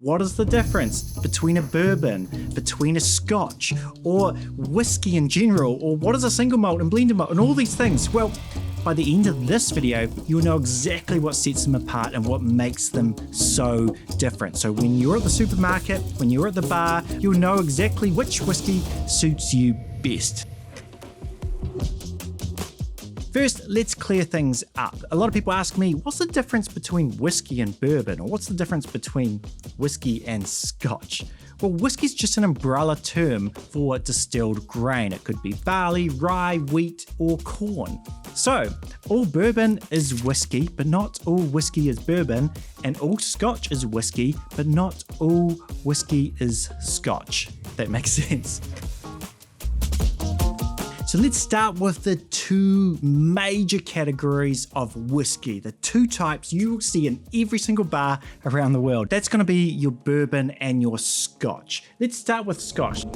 What is the difference between a bourbon, between a scotch, or whiskey in general, or what is a single malt and blended malt, and all these things? Well, by the end of this video, you'll know exactly what sets them apart and what makes them so different. So when you're at the supermarket, when you're at the bar, you'll know exactly which whiskey suits you best. First, let's clear things up. A lot of people ask me, what's the difference between whiskey and bourbon? Or what's the difference between whiskey and scotch? Well, whiskey's just an umbrella term for distilled grain. It could be barley, rye, wheat, or corn. So, all bourbon is whiskey, but not all whiskey is bourbon, and all scotch is whiskey, but not all whiskey is scotch. That makes sense. So let's start with the two major categories of whiskey, the two types you will see in every single bar around the world. That's going to be your bourbon and your scotch. Let's start with scotch.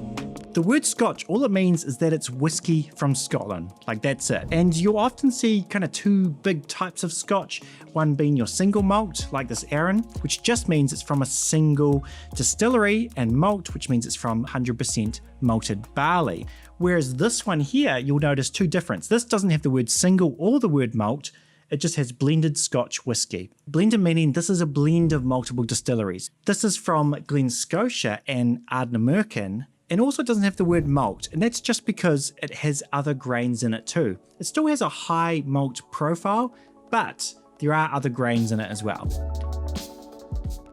The word scotch, all it means is that it's whiskey from Scotland, like that's it. And you'll often see kind of two big types of scotch, one being your single malt, like this Arran, which just means it's from a single distillery, and malt, which means it's from 100% malted barley. Whereas this one here, you'll notice two differences. This doesn't have the word single or the word malt. It just has blended Scotch whiskey. Blended meaning this is a blend of multiple distilleries. This is from Glen Scotia and Ardnamurchan, and also doesn't have the word malt, and that's just because it has other grains in it too. It still has a high malt profile, but there are other grains in it as well.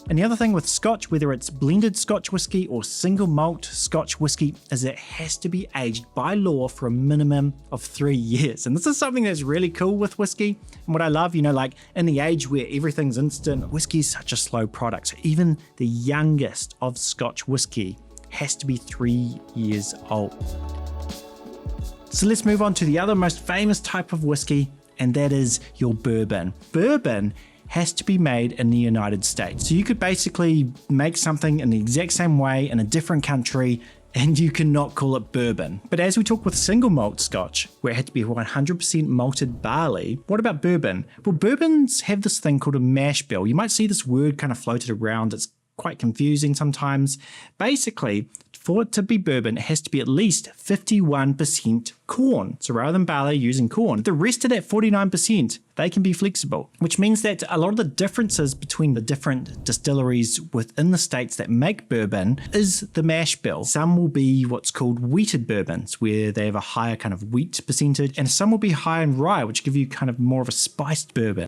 And the other thing with Scotch, whether it's blended Scotch whiskey or single malt Scotch whiskey, is it has to be aged by law for a minimum of 3 years. And this is something that's really cool with whiskey. And what I love, like in the age where everything's instant, whiskey is such a slow product. So even the youngest of Scotch whiskey has to be 3 years old. So let's move on to the other most famous type of whiskey, and that is your bourbon. Bourbon has to be made in the United States. So you could basically make something in the exact same way in a different country and you cannot call it bourbon. But as we talk with single malt scotch, where it had to be 100% malted barley, what about bourbon? Well, bourbons have this thing called a mash bill. You might see this word kind of floated around. It's quite confusing sometimes. Basically, for it to be bourbon, it has to be at least 51% corn. So rather than barley, using corn. The rest of that 49%, they can be flexible, which means that a lot of the differences between the different distilleries within the states that make bourbon is the mash bill. Some will be what's called wheated bourbons, where they have a higher kind of wheat percentage, and some will be high in rye, which give you kind of more of a spiced bourbon.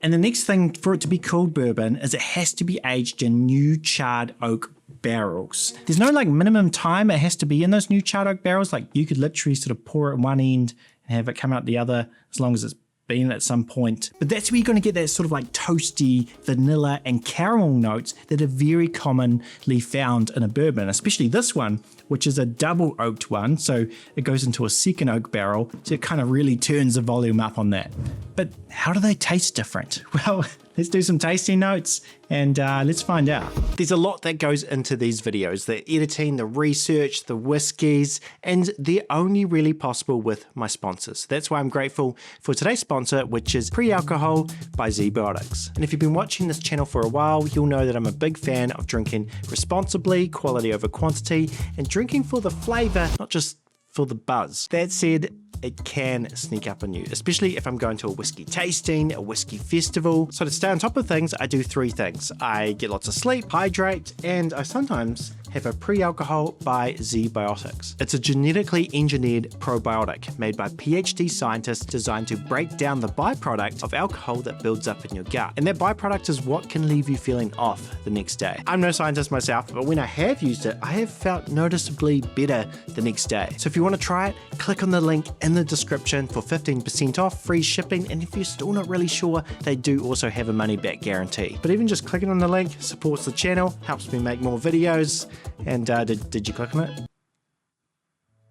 And the next thing for it to be called bourbon is it has to be aged in new charred oak barrels. There's no minimum time it has to be in those new charred oak barrels. Like you could literally sort of pour it in one end and have it come out the other as long as it's been at some point. But that's where you're going to get that sort of toasty vanilla and caramel notes that are very commonly found in a bourbon, especially this one, which is a double oaked one. So it goes into a second oak barrel. So it kind of really turns the volume up on that. But how do they taste different? Well, let's do some tasting notes and let's find out. There's a lot that goes into these videos, the editing, the research, the whiskies, and they're only really possible with my sponsors. That's why I'm grateful for today's sponsor, which is Pre-Alcohol by Varieties. And if you've been watching this channel for a while, you'll know that I'm a big fan of drinking responsibly, quality over quantity, and drinking for the flavor, not just for the buzz. That said, it can sneak up on you, especially if I'm going to a whiskey tasting, a whiskey festival. So to stay on top of things, I do 3 things. I get lots of sleep, hydrate, and I sometimes have a pre-alcohol by Zbiotics. It's a genetically engineered probiotic made by PhD scientists designed to break down the byproduct of alcohol that builds up in your gut. And that byproduct is what can leave you feeling off the next day. I'm no scientist myself, but when I have used it, I have felt noticeably better the next day. So if you want to try it, click on the link in the description for 15% off, free shipping, and if you're still not really sure, they do also have a money back guarantee. But even just clicking on the link supports the channel, helps me make more videos. And did you click on it?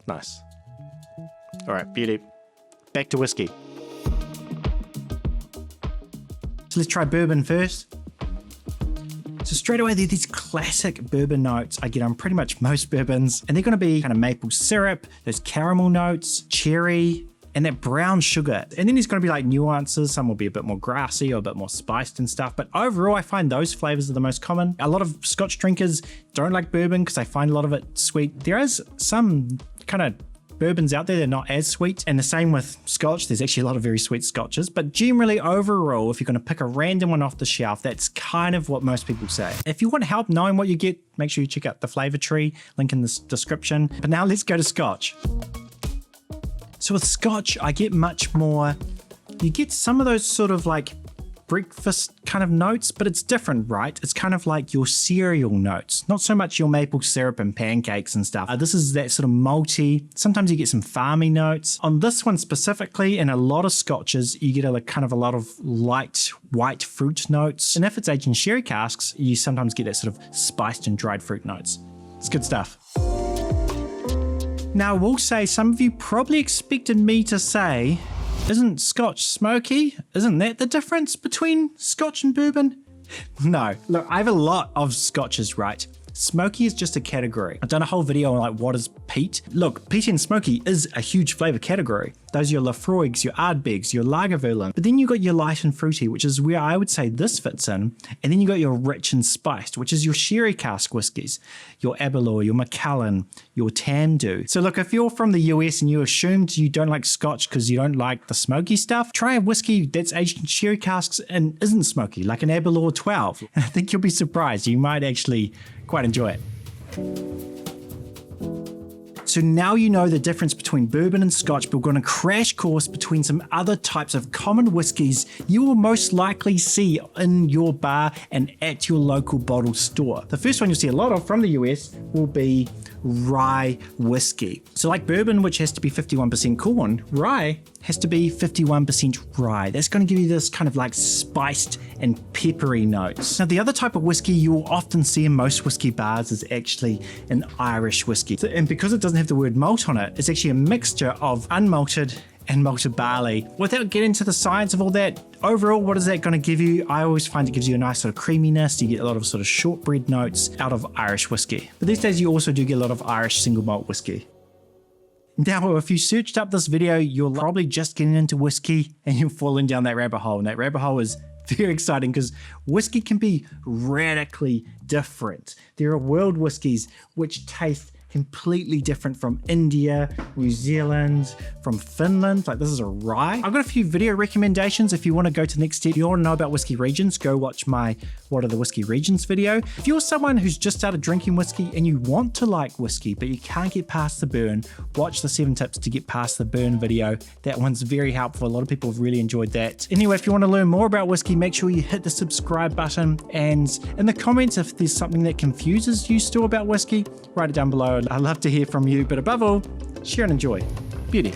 Nice. All right, beauty. Back to whiskey. So let's try bourbon first. So straight away, there are these classic bourbon notes I get on pretty much most bourbons, and they're going to be kind of maple syrup, those caramel notes, cherry, and that brown sugar. And then there's going to be like nuances. Some will be a bit more grassy or a bit more spiced and stuff. But overall, I find those flavors are the most common. A lot of Scotch drinkers don't like bourbon because I find a lot of it sweet. There is some kind of bourbons out there, they're not as sweet. And the same with Scotch, there's actually a lot of very sweet Scotches. But generally, overall, if you're going to pick a random one off the shelf, that's kind of what most people say. If you want help knowing what you get, make sure you check out the flavor tree, link in the description. But now let's go to Scotch. So with Scotch, I get much more, you get some of those sort of like breakfast kind of notes, but it's different, right? It's kind of like your cereal notes, not so much your maple syrup and pancakes and stuff. This is that sort of malty. Sometimes you get some farmy notes. On this one specifically, in a lot of Scotches, you get a kind of a lot of light white fruit notes. And if it's aged in sherry casks, you sometimes get that sort of spiced and dried fruit notes. It's good stuff. Now, I will say some of you probably expected me to say, isn't Scotch smoky? Isn't that the difference between Scotch and bourbon? No, look, I have a lot of Scotches, right? Smoky is just a category. I've done a whole video on like what is peat. Look, peat and smoky is a huge flavor category. Those are your Lafroigs, your Ardbegs, your Lagavulin. But then you got your light and fruity, which is where I would say this fits in. And then you got your rich and spiced, which is your sherry cask whiskies, your Aberlour, your Macallan, your Tamdhu. So look, if you're from the US and you assumed you don't like Scotch because you don't like the smoky stuff, try a whiskey that's aged in sherry casks and isn't smoky, like an Aberlour 12. And I think you'll be surprised. You might actually quite enjoy it. So now you know the difference between bourbon and Scotch, but we're going to crash course between some other types of common whiskies you will most likely see in your bar and at your local bottle store. The first one you'll see a lot of from the US will be rye whiskey. So like bourbon, which has to be 51% corn, rye has to be 51% rye. That's going to give you this kind of like spiced and peppery notes. Now, the other type of whiskey you will often see in most whiskey bars is actually an Irish whiskey. And because it doesn't have the word malt on it, it's actually a mixture of unmalted and malted barley. Without getting into the science of all that, overall, what is that going to give you? I always find it gives you a nice sort of creaminess. You get a lot of sort of shortbread notes out of Irish whiskey. But these days you also do get a lot of Irish single malt whiskey. Now, if you searched up this video, you're probably just getting into whiskey and you're falling down that rabbit hole. And that rabbit hole is very exciting because whiskey can be radically different. There are world whiskies which taste completely different from India, New Zealand, from Finland. Like this is a rye. I've got a few video recommendations if you want to go to the next step. If you want to know about whiskey regions, go watch my What Are the Whiskey Regions video. If you're someone who's just started drinking whiskey and you want to like whiskey, but you can't get past the burn, watch the 7 tips to get past the burn video. That one's very helpful. A lot of people have really enjoyed that. Anyway, if you want to learn more about whiskey, make sure you hit the subscribe button. And in the comments, if there's something that confuses you still about whiskey, write it down below. I'd love to hear from you, but above all, share and enjoy. Beauty.